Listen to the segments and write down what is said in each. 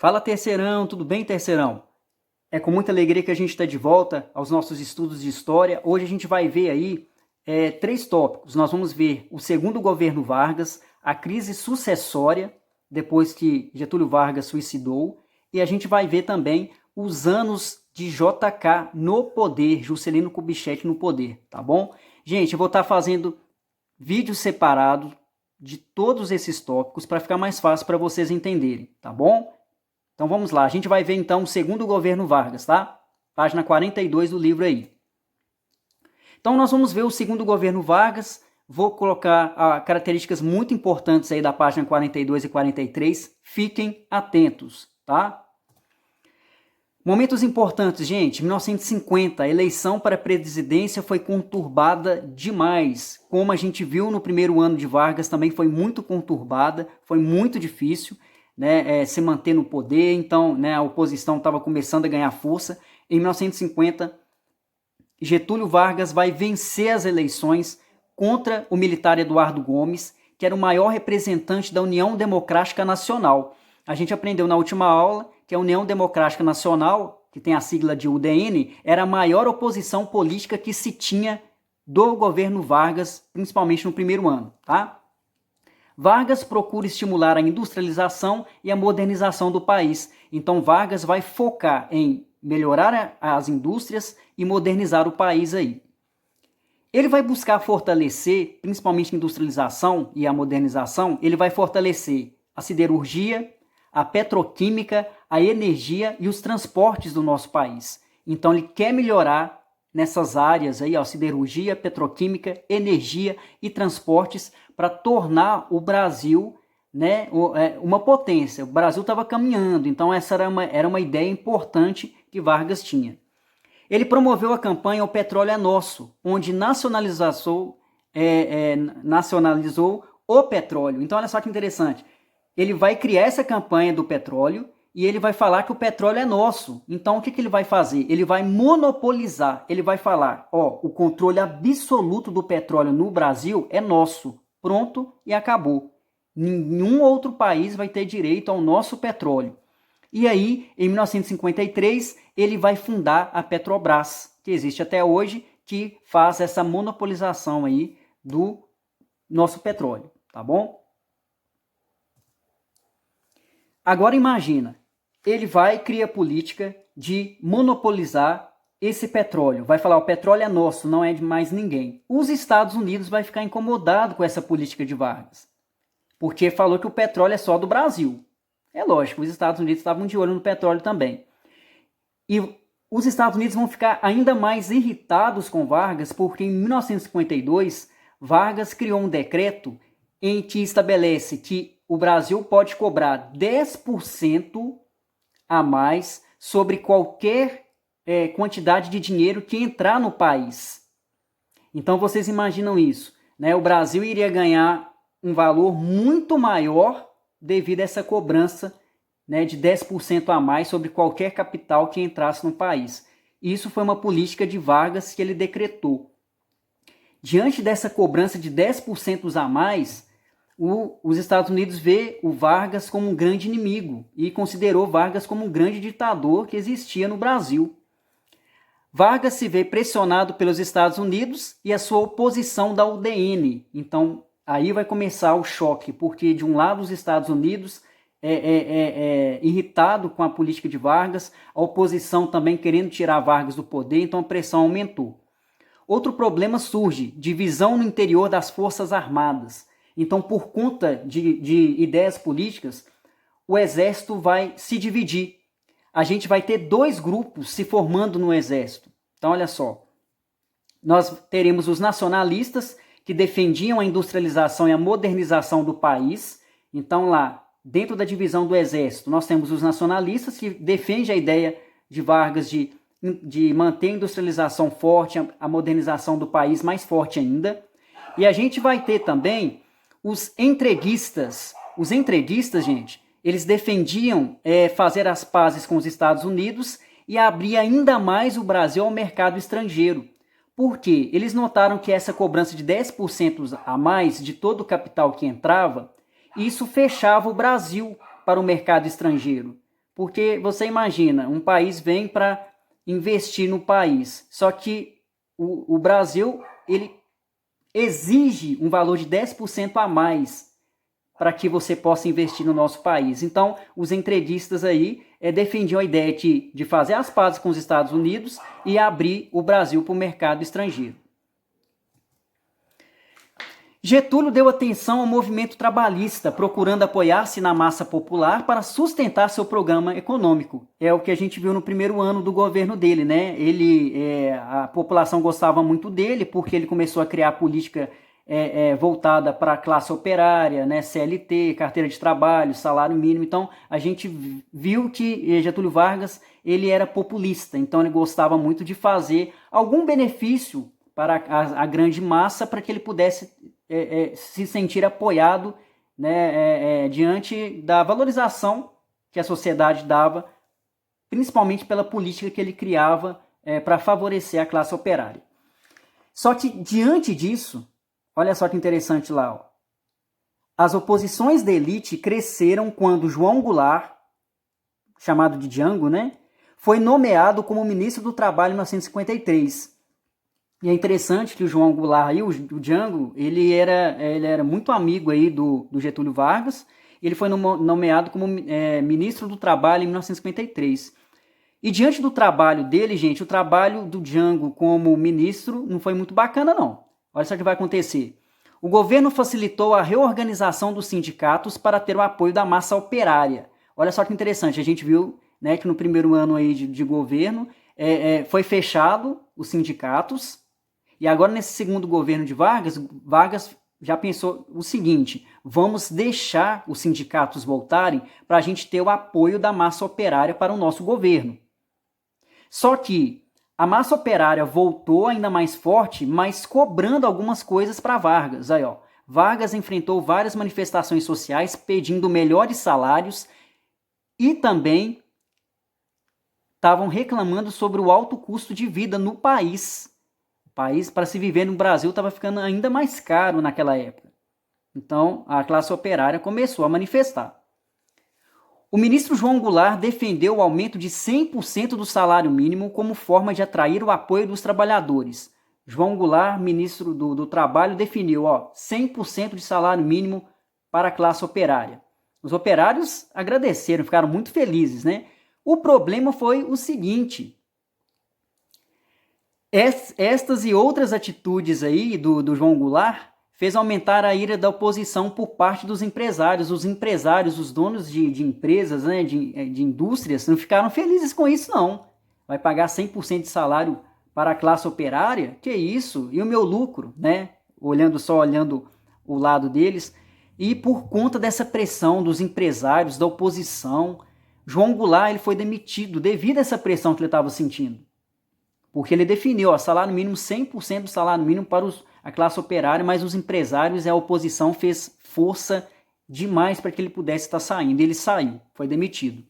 Fala, terceirão, tudo bem, terceirão? É com muita alegria que a gente está de volta aos nossos estudos de história. Hoje a gente vai ver aí três tópicos. Nós vamos ver o segundo governo Vargas, a crise sucessória, depois que Getúlio Vargas suicidou, e a gente vai ver também os anos de JK no poder, Juscelino Kubitschek no poder, tá bom? Gente, eu vou estar fazendo vídeos separados de todos esses tópicos para ficar mais fácil para vocês entenderem, tá bom? Então vamos lá, a gente vai ver então o segundo governo Vargas, tá? Página 42 do livro aí. Então nós vamos ver o segundo governo Vargas, vou colocar características muito importantes aí da página 42 e 43, fiquem atentos, tá? Momentos importantes, gente, 1950, a eleição para a presidência foi conturbada demais. Como a gente viu no primeiro ano de Vargas, também foi muito conturbada, foi muito difícil, né, se manter no poder, então, né, a oposição estava começando a ganhar força. Em 1950, Getúlio Vargas vai vencer as eleições contra o militar Eduardo Gomes, que era o maior representante da União Democrática Nacional. A gente aprendeu na última aula que a União Democrática Nacional, que tem a sigla de UDN, era a maior oposição política que se tinha do governo Vargas, principalmente no primeiro ano, tá? Vargas procura estimular a industrialização e a modernização do país. Então Vargas vai focar em melhorar as indústrias e modernizar o país aí. Ele vai buscar fortalecer, principalmente a industrialização e a modernização, ele vai fortalecer a siderurgia, a petroquímica, a energia e os transportes do nosso país. Então ele quer melhorar nessas áreas aí, ó, siderurgia, petroquímica, energia e transportes, para tornar o Brasil, né, uma potência. O Brasil estava caminhando, então essa era uma ideia importante que Vargas tinha. Ele promoveu a campanha O Petróleo é Nosso, onde nacionalizou o petróleo. Então olha só que interessante, ele vai criar essa campanha do petróleo e ele vai falar que o petróleo é nosso. Então o que ele vai fazer? Ele vai monopolizar, ele vai falar, ó, o controle absoluto do petróleo no Brasil é nosso. Pronto e acabou. Nenhum outro país vai ter direito ao nosso petróleo. E aí, em 1953, ele vai fundar a Petrobras, que existe até hoje, que faz essa monopolização aí do nosso petróleo, tá bom? Agora imagina, ele vai criar política de monopolizar esse petróleo. Vai falar, o petróleo é nosso, não é de mais ninguém. Os Estados Unidos vai ficar incomodado com essa política de Vargas, porque falou que o petróleo é só do Brasil. É lógico, os Estados Unidos estavam de olho no petróleo também. E os Estados Unidos vão ficar ainda mais irritados com Vargas, porque em 1952, Vargas criou um decreto em que estabelece que o Brasil pode cobrar 10% a mais sobre qualquer quantidade de dinheiro que entrar no país. Então vocês imaginam isso, né? O Brasil iria ganhar um valor muito maior devido a essa cobrança, né, de 10% a mais sobre qualquer capital que entrasse no país. Isso foi uma política de Vargas que ele decretou. Diante dessa cobrança de 10% a mais, os Estados Unidos vê o Vargas como um grande inimigo e considerou Vargas como um grande ditador que existia no Brasil. Vargas se vê pressionado pelos Estados Unidos e a sua oposição da UDN. Então, aí vai começar o choque, porque de um lado os Estados Unidos irritado com a política de Vargas, a oposição também querendo tirar Vargas do poder, então a pressão aumentou. Outro problema surge, divisão no interior das Forças Armadas. Então, por conta de ideias políticas, o exército vai se dividir. A gente vai ter dois grupos se formando no exército. Então, olha só. Nós teremos os nacionalistas, que defendiam a industrialização e a modernização do país. Então, lá, dentro da divisão do exército, nós temos os nacionalistas, que defendem a ideia de Vargas de manter a industrialização forte, a modernização do país mais forte ainda. E a gente vai ter também os entreguistas. Os entreguistas, gente, eles defendiam fazer as pazes com os Estados Unidos e abrir ainda mais o Brasil ao mercado estrangeiro. Por quê? Eles notaram que essa cobrança de 10% a mais de todo o capital que entrava, isso fechava o Brasil para o mercado estrangeiro. Porque você imagina, um país vem para investir no país, só que o Brasil ele exige um valor de 10% a mais para que você possa investir no nosso país. Então, os entreguistas aí defendiam a ideia de fazer as pazes com os Estados Unidos e abrir o Brasil para o mercado estrangeiro. Getúlio deu atenção ao movimento trabalhista, procurando apoiar-se na massa popular para sustentar seu programa econômico. É o que a gente viu no primeiro ano do governo dele, né? A população gostava muito dele porque ele começou a criar política voltada para a classe operária, né? CLT, carteira de trabalho, salário mínimo. Então, a gente viu que Getúlio Vargas ele era populista, então ele gostava muito de fazer algum benefício para a grande massa para que ele pudesse se sentir apoiado, né, diante da valorização que a sociedade dava, principalmente pela política que ele criava para favorecer a classe operária. Só que diante disso, olha só que interessante lá, ó, as oposições da elite cresceram quando João Goulart, chamado de Django, né, foi nomeado como ministro do Trabalho em 1953. E é interessante que o João Goulart, aí, o Django, ele era muito amigo aí do Getúlio Vargas. Ele foi nomeado como ministro do Trabalho em 1953. E diante do trabalho dele, gente, o trabalho do Django como ministro não foi muito bacana, não. Olha só o que vai acontecer. O governo facilitou a reorganização dos sindicatos para ter o apoio da massa operária. Olha só que interessante, a gente viu, né, que no primeiro ano aí de governo foi fechado os sindicatos. E agora, nesse segundo governo de Vargas, Vargas já pensou o seguinte: vamos deixar os sindicatos voltarem para a gente ter o apoio da massa operária para o nosso governo. Só que a massa operária voltou ainda mais forte, mas cobrando algumas coisas para Vargas. Aí, ó, Vargas enfrentou várias manifestações sociais pedindo melhores salários e também estavam reclamando sobre o alto custo de vida no país. O país, para se viver no Brasil, estava ficando ainda mais caro naquela época. Então, a classe operária começou a manifestar. O ministro João Goulart defendeu o aumento de 100% do salário mínimo como forma de atrair o apoio dos trabalhadores. João Goulart, ministro do Trabalho, definiu 100% de salário mínimo para a classe operária. Os operários agradeceram, ficaram muito felizes, né? O problema foi o seguinte: estas e outras atitudes aí do João Goulart fez aumentar a ira da oposição por parte dos empresários. Os empresários, os donos de empresas, né, de indústrias, não ficaram felizes com isso, não. Vai pagar 100% de salário para a classe operária? Que isso? E o meu lucro, né? Olhando o lado deles. E por conta dessa pressão dos empresários, da oposição, João Goulart ele foi demitido devido a essa pressão que ele estava sentindo. Porque ele definiu salário mínimo, 100% do salário mínimo para a classe operária, mas os empresários e a oposição fez força demais para que ele pudesse estar saindo. Ele saiu, foi demitido.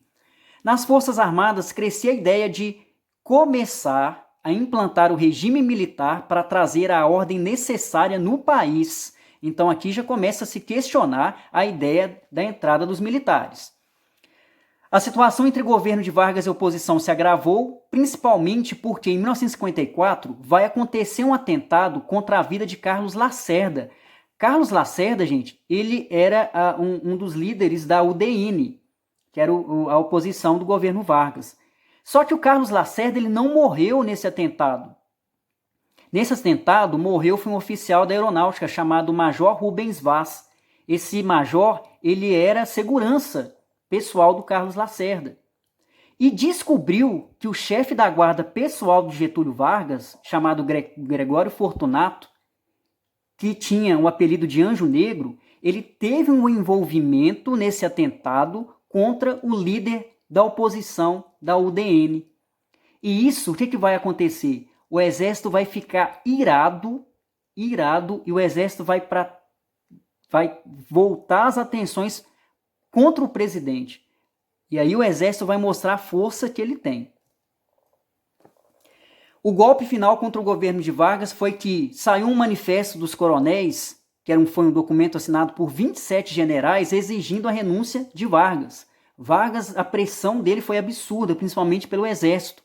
Nas Forças Armadas crescia a ideia de começar a implantar o regime militar para trazer a ordem necessária no país. Então aqui já começa a se questionar a ideia da entrada dos militares. A situação entre o governo de Vargas e a oposição se agravou, principalmente porque em 1954 vai acontecer um atentado contra a vida de Carlos Lacerda. Carlos Lacerda, gente, ele era um dos líderes da UDN, que era a oposição do governo Vargas. Só que o Carlos Lacerda ele não morreu nesse atentado. Nesse atentado morreu foi um oficial da aeronáutica chamado Major Rubens Vaz. Esse major ele era segurança pessoal do Carlos Lacerda. E descobriu que o chefe da guarda pessoal de Getúlio Vargas, chamado Gregório Fortunato, que tinha o apelido de Anjo Negro, ele teve um envolvimento nesse atentado contra o líder da oposição da UDN. E isso, o que vai acontecer? O exército vai ficar irado, e o exército vai voltar as atenções contra o presidente. E aí o exército vai mostrar a força que ele tem. O golpe final contra o governo de Vargas foi que saiu um manifesto dos coronéis, que foi um documento assinado por 27 generais, exigindo a renúncia de Vargas. Vargas, a pressão dele foi absurda, principalmente pelo exército.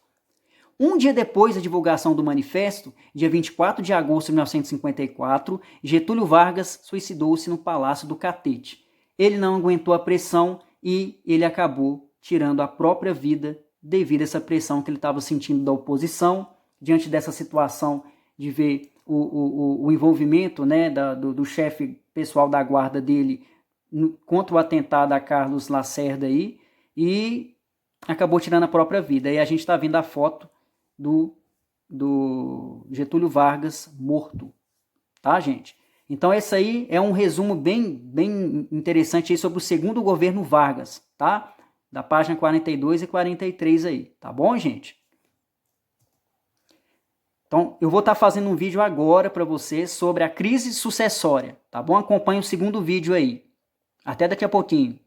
Um dia depois da divulgação do manifesto, dia 24 de agosto de 1954, Getúlio Vargas suicidou-se no Palácio do Catete. Ele não aguentou a pressão e ele acabou tirando a própria vida devido a essa pressão que ele estava sentindo da oposição, diante dessa situação de ver o envolvimento, né, do chefe pessoal da guarda dele contra o atentado a Carlos Lacerda aí, e acabou tirando a própria vida. E a gente está vendo a foto do Getúlio Vargas morto, tá, gente? Então esse aí é um resumo bem interessante aí sobre o segundo governo Vargas, tá? Da página 42 e 43 aí, tá bom, gente? Então, eu vou estar fazendo um vídeo agora para vocês sobre a crise sucessória, tá bom? Acompanhe o segundo vídeo aí. Até daqui a pouquinho.